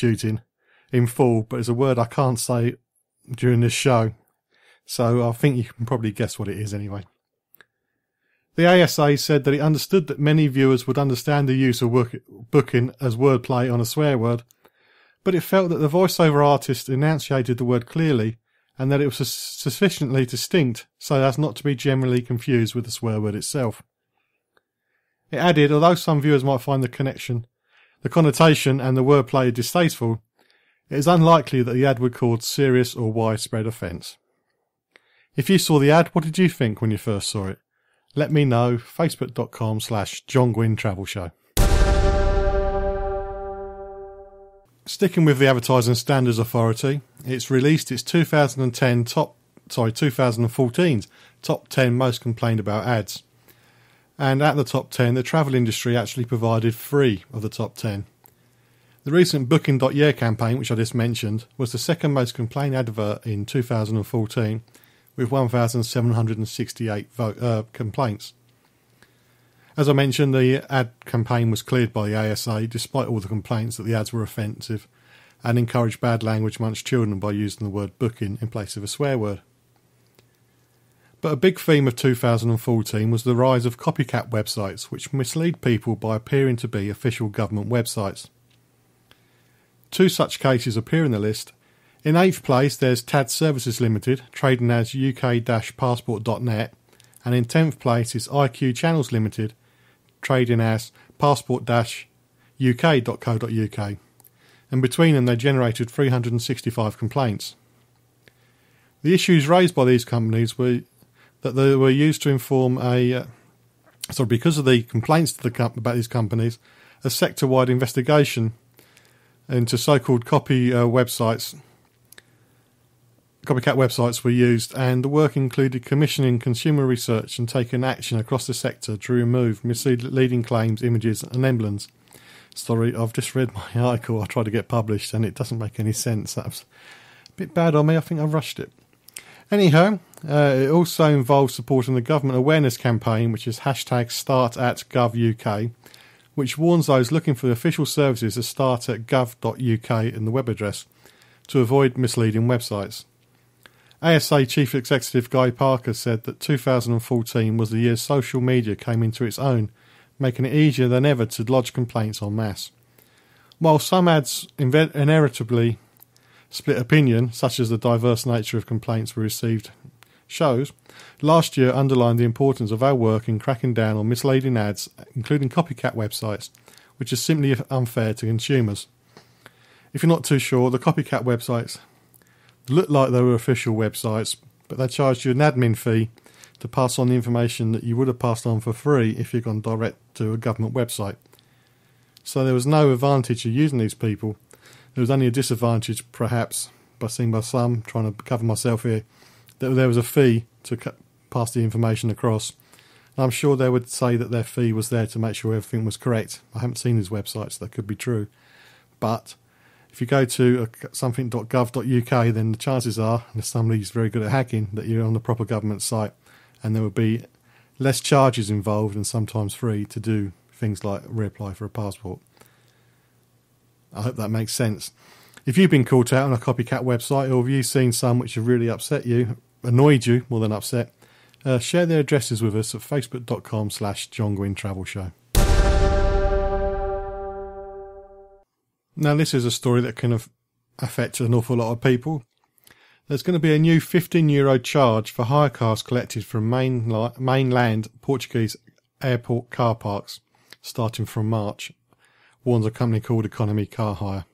prostituting in full, but it's a word I can't say during this show, so I think you can probably guess what it is anyway. The ASA said that it understood that many viewers would understand the use of booking as wordplay on a swear word, but it felt that the voiceover artist enunciated the word clearly and that it was sufficiently distinct so as not to be generally confused with the swear word itself. It added, although some viewers might find the connotation and the wordplay distasteful, it is unlikely that the ad would cause serious or widespread offence. If you saw the ad, what did you think when you first saw it? Let me know. Facebook.com/John Guinn Travel Show. Sticking with the Advertising Standards Authority, it's released its 2014's top 10 most complained about ads. And at the top 10, the travel industry actually provided 3 of the top 10. The recent Booking.yeah campaign, which I just mentioned, was the second most complained advert in 2014, with 1,768 complaints. As I mentioned, the ad campaign was cleared by the ASA despite all the complaints that the ads were offensive and encouraged bad language amongst children by using the word booking in place of a swear word. But a big theme of 2014 was the rise of copycat websites which mislead people by appearing to be official government websites. 2 such cases appear in the list. In 8th place, there's TAD Services Limited, trading as uk-passport.net, and in 10th place is IQ Channels Limited, trading as passport-uk.co.uk, and between them they generated 365 complaints. The issues raised by these companies were that they were used to inform because of the complaints about these companies, a sector-wide investigation into so-called copycat websites were used, and the work included commissioning consumer research and taking action across the sector to remove misleading claims, images and emblems. Sorry, I've just read my article I tried to get published and it doesn't make any sense. That was a bit bad on me. I think I rushed it. Anyhow, it also involves supporting the government awareness campaign, which is #StartAtGovUK, which warns those looking for the official services to start at gov.uk in the web address to avoid misleading websites. ASA Chief Executive Guy Parker said that 2014 was the year social media came into its own, making it easier than ever to lodge complaints en masse. While some ads inevitably split opinion, such as the diverse nature of complaints we received shows, last year underlined the importance of our work in cracking down on misleading ads, including copycat websites, which is simply unfair to consumers. If you're not too sure, the copycat websites looked like they were official websites, but they charged you an admin fee to pass on the information that you would have passed on for free if you'd gone direct to a government website. So there was no advantage of using these people. There was only a disadvantage, perhaps, by some, trying to cover myself here, that there was a fee to pass the information across. And I'm sure they would say that their fee was there to make sure everything was correct. I haven't seen these websites, that could be true. But if you go to something.gov.uk, then the chances are, if somebody's very good at hacking, that you're on the proper government site, and there will be less charges involved and sometimes free to do things like reapply for a passport. I hope that makes sense. If you've been caught out on a copycat website, or have you seen some which have really upset you, annoyed you more than upset, share their addresses with us at facebook.com/John Guinn Travel Show. Now, this is a story that can affect an awful lot of people. There's going to be a new €15 charge for hire cars collected from mainland Portuguese airport car parks, starting from March, warns a company called Economy Car Hire.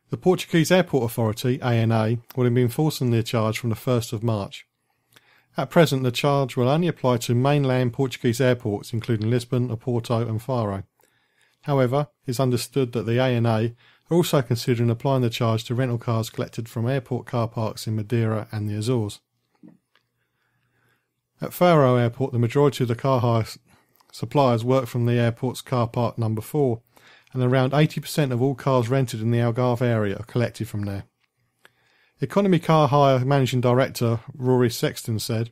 The Portuguese Airport Authority, ANA, will be enforcing the charge from the 1st of March. At present, the charge will only apply to mainland Portuguese airports, including Lisbon, Oporto and Faro. However, it's understood that the ANA are also considering applying the charge to rental cars collected from airport car parks in Madeira and the Azores. At Faro Airport, the majority of the car hire suppliers work from the airport's car park number 4, and around 80% of all cars rented in the Algarve area are collected from there. Economy Car Hire Managing Director Rory Sexton said,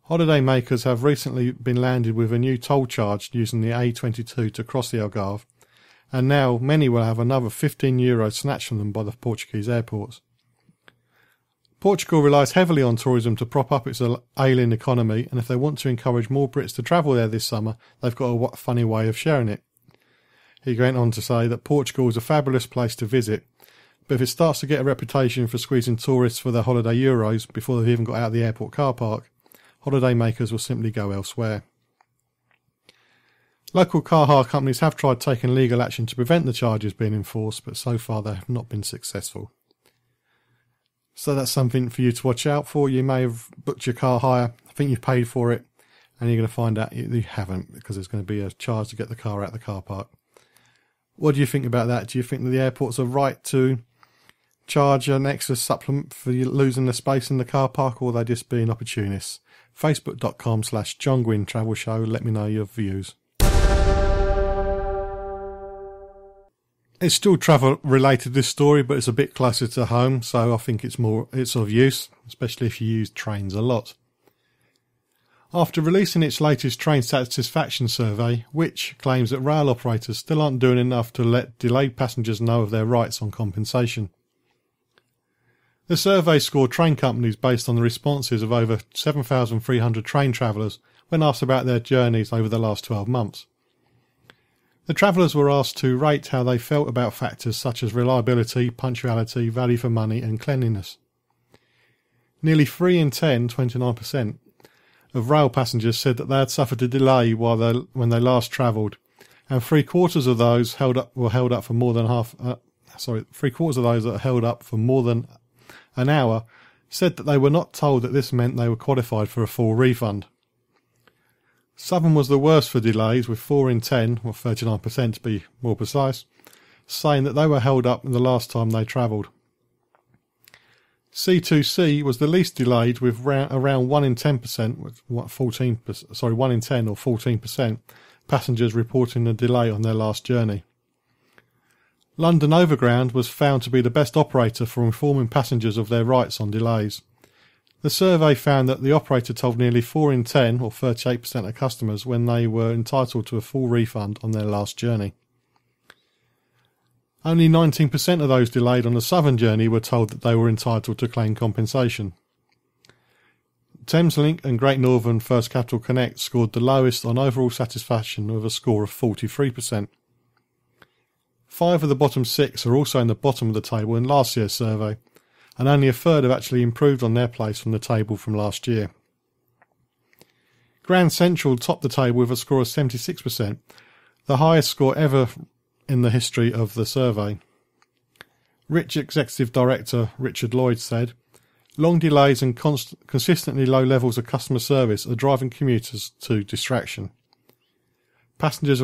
"Holiday makers have recently been landed with a new toll charge using the A22 to cross the Algarve, and now many will have another €15 snatched from them by the Portuguese airports. Portugal relies heavily on tourism to prop up its ailing economy, and if they want to encourage more Brits to travel there this summer, they've got a funny way of sharing it. He went on to say that Portugal is a fabulous place to visit, but if it starts to get a reputation for squeezing tourists for their holiday euros before they've even got out of the airport car park, holiday makers will simply go elsewhere. Local car hire companies have tried taking legal action to prevent the charges being enforced, but so far they have not been successful. So that's something for you to watch out for. You may have booked your car hire, I think you've paid for it, and you're going to find out you haven't, because there's going to be a charge to get the car out of the car park. What do you think about that? Do you think that the airports are right to charge an extra supplement for you losing the space in the car park, or are they just being opportunists? Facebook.com/John Guinn Travel Show. Let me know your views. It's still travel related, this story, but it's a bit closer to home, so I think it's of use, especially if you use trains a lot. After releasing its latest train satisfaction survey, which claims that rail operators still aren't doing enough to let delayed passengers know of their rights on compensation. The survey scored train companies based on the responses of over 7,300 train travellers when asked about their journeys over the last 12 months. The travellers were asked to rate how they felt about factors such as reliability, punctuality, value for money and cleanliness. Nearly 3 in 10, 29%, of rail passengers said that they had suffered a delay when they last travelled, and 3/4 of those were held up for more than 3/4 of those that held up for more than an hour said that they were not told that this meant they were qualified for a full refund. Southern was the worst for delays, with 4 in 10, or 39% to be more precise, saying that they were held up the last time they travelled. C2C was the least delayed, with around 1 in 10%, with 1 in 10 or 14% passengers reporting a delay on their last journey. London Overground was found to be the best operator for informing passengers of their rights on delays. The survey found that the operator told nearly 4 in 10, or 38% of customers, when they were entitled to a full refund on their last journey. Only 19% of those delayed on the Southern journey were told that they were entitled to claim compensation. Thameslink and Great Northern First Capital Connect scored the lowest on overall satisfaction with a score of 43%. 5 of the bottom 6 are also in the bottom of the table in last year's survey, and only a third have actually improved on their place from the table from last year. Grand Central topped the table with a score of 76%, the highest score ever in the history of the survey. Rich Executive Director Richard Lloyd said, "Long delays and consistently low levels of customer service are driving commuters to distraction. Passengers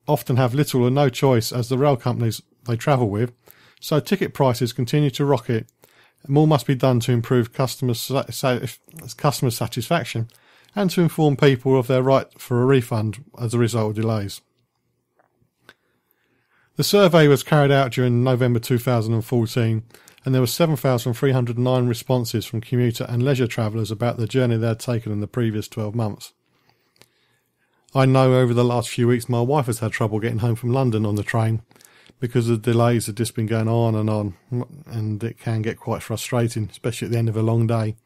often have little or no choice as the rail companies they travel with, so ticket prices continue to rocket. More must be done to improve customer satisfaction and to inform people of their right for a refund as a result of delays." The survey was carried out during November 2014, and there were 7,309 responses from commuter and leisure travellers about the journey they had taken in the previous 12 months. I know over the last few weeks my wife has had trouble getting home from London on the train, because the delays have just been going on, and it can get quite frustrating, especially at the end of a long day.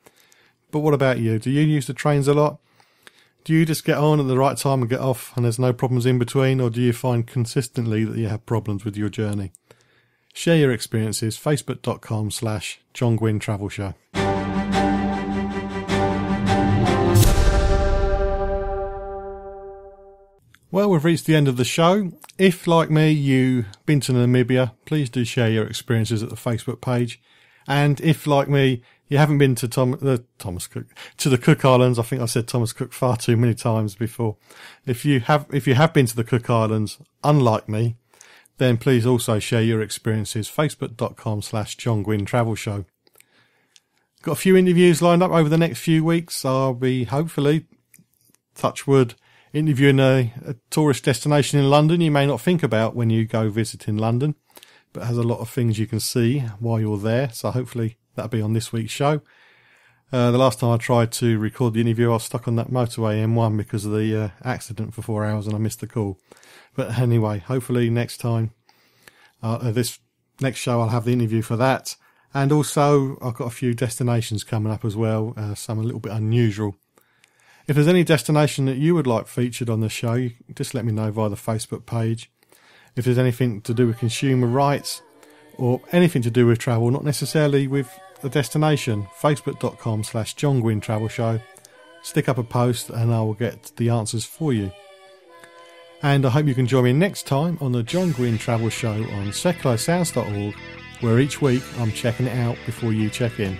But what about you? Do you use the trains a lot? Do you just get on at the right time and get off and there's no problems in between, or do you find consistently that you have problems with your journey? Share your experiences, facebook.com/John Guinn Travel Show. Well, we've reached the end of the show. If, like me, you've been to Namibia, please do share your experiences at the Facebook page. And if, like me, you haven't been to the Cook Islands, I think I said Thomas Cook far too many times before. If you have been to the Cook Islands, unlike me, then please also share your experiences. Facebook.com/John Guinn Travel Show. Got a few interviews lined up over the next few weeks. I'll be, hopefully, touch wood, interviewing a tourist destination in London you may not think about when you go visiting London, but has a lot of things you can see while you're there. So hopefully that'll be on this week's show. The last time I tried to record the interview, I was stuck on that motorway M1 because of the accident for 4 hours and I missed the call. But anyway, hopefully next time This next show I'll have the interview for that. And also I've got a few destinations coming up as well, some a little bit unusual. If there's any destination that you would like featured on the show, you just let me know via the Facebook page. If there's anything to do with consumer rights or anything to do with travel, not necessarily with the destination, facebook.com/John Guinn Travel Show. Stick up a post and I will get the answers for you. And I hope you can join me next time on the John Guinn Travel Show on secularsounds.org, where each week I'm checking it out before you check in.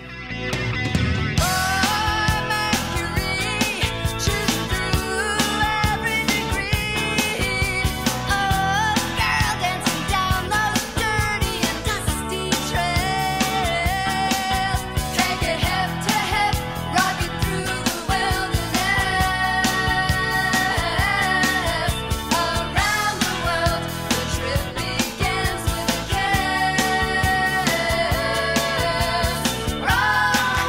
Rock!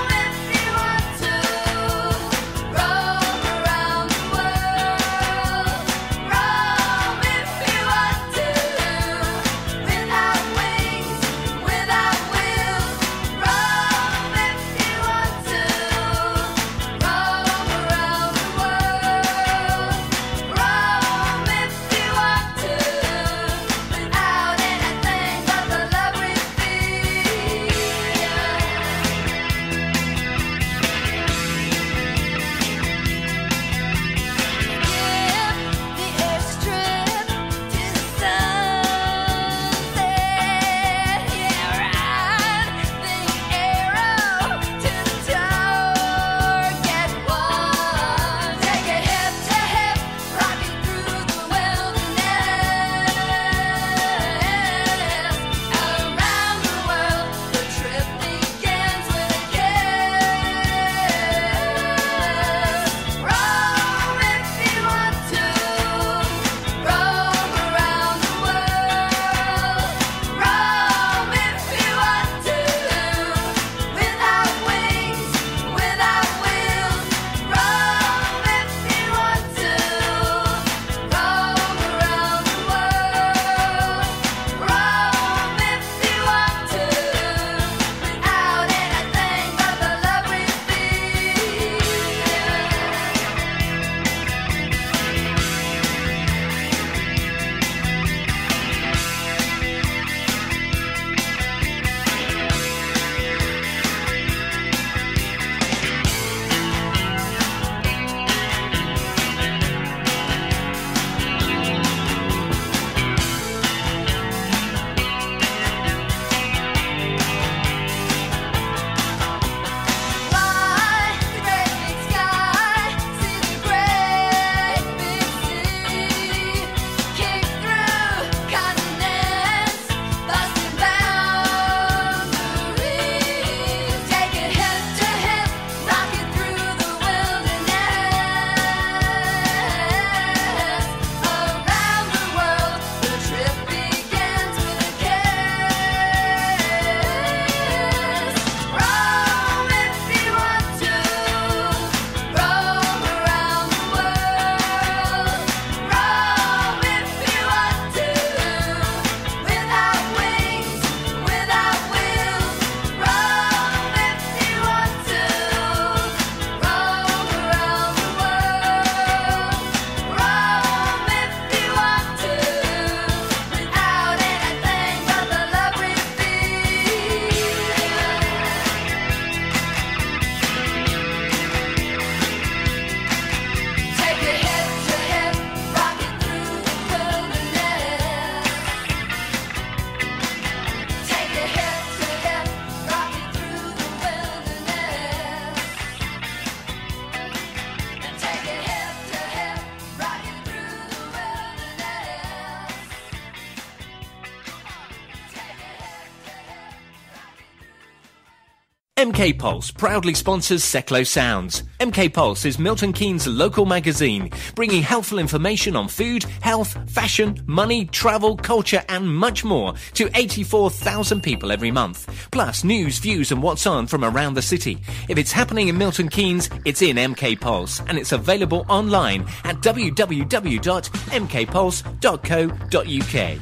MK Pulse proudly sponsors Seclo Sounds. MK Pulse is Milton Keynes' local magazine, bringing helpful information on food, health, fashion, money, travel, culture and much more to 84,000 people every month. Plus news, views and what's on from around the city. If it's happening in Milton Keynes, it's in MK Pulse and it's available online at www.mkpulse.co.uk.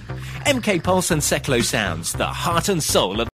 MK Pulse and Seclo Sounds, the heart and soul of